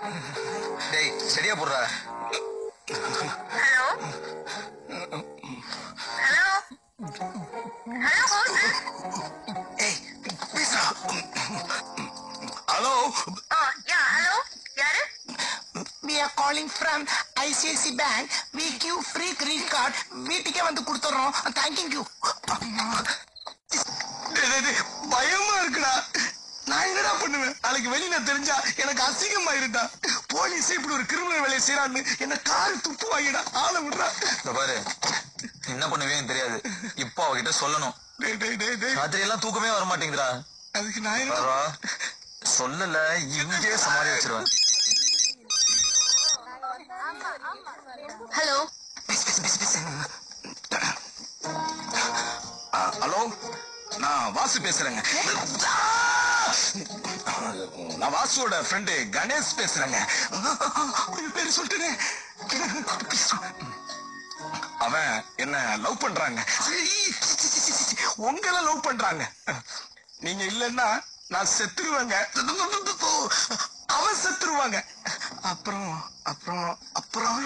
டேய் சரியா போடுறா. ஹலோ ஹலோ ஹலோ ஏய் பேசுடா. ஹலோ. யா ஹலோ யாரு? We are calling from ICICI Bank. We give free credit card. வீட்டுக்கே வந்து கொடுத்துறோம். Thanking you. பயமா இருக்குடா. நான் என்னடா பண்ணுவேன்? நாளைக்கு வெளியில தெரிஞ்சா எனக்கு அசிங்கமா இருடா. போலீஸ் இப்படி ஒரு கிரிமினல் வேலையை செய்யறான்னு என்ன காரு துப்பு வாங்கிடா. ஆள விடுறா. பாரு என்ன பண்ணுவேன்னு தெரியாது. இப்போ அவகிட்ட சொல்லணும். ராத்திரி எல்லாம் தூக்கமே வர மாட்டேங்குதுடா. அதுக்கு நான் சொல்லல இங்கே சமாளி வச்சிருவேன். ஹலோ ஹலோ நான் வாசு பேசுறேங்க. நான் வாசுவோட ஃப்ரெண்டு கணேஷ் பேசுறேங்க. பேரு சொல்லிட்டேன். அவன் என்ன லவ் பண்றாங்க. உங்களை லவ் பண்றாங்க. நீங்க இல்லன்னா நான் செத்துருவேங்க. அவன் செத்துருவாங்க. அப்புறம் அப்புறம் அப்புறம்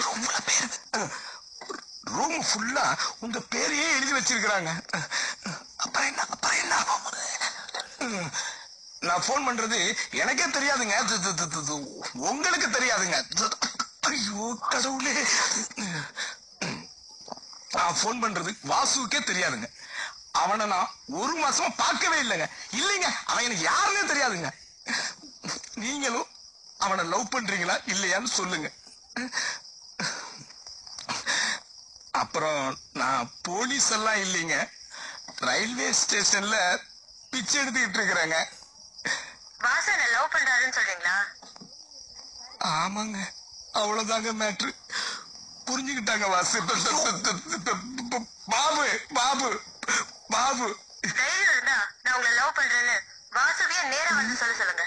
ரூம் ஃபுல்லா உங்க பேரையே எழுதி வச்சிருக்காங்க. அப்புறம் என்ன அப்புறம் என்ன? நான் போன் பண்றது எனக்கே தெரியாதுங்க. உங்களுக்கு தெரியாதுங்க. ஐயோ கடவுளே. நான் போன் பண்றது வாசுவுக்கே தெரியாதுங்க. அவனை நான் ஒரு மாசமா பார்க்கவே இல்லைங்க. இல்லைங்க அவன் எனக்கு யாருன்னே தெரியாதுங்க. நீங்களும் அவனை லவ் பண்றீங்களா இல்லையான்னு சொல்லுங்க. அப்புறம் நான் போலீஸ் எல்லாம் இல்லைங்க. ரயில்வே ஸ்டேஷன்ல பிச்சை எடுத்துக்கிட்டு இருக்கிறேங்க. வாசு என்ன லவ் பண்றாருன்னு சொல்றீங்களா? ஆமாங்க அவ்வளவுதாங்க மேட்ரு. புரிஞ்சுக்கிட்டாங்க வாசு. பாபு பாபு பாபு தைரியம் இருந்தா நான் உங்களை லவ் பண்றேன்னு வாசுவையே நேரா வந்து சொல்லுங்க.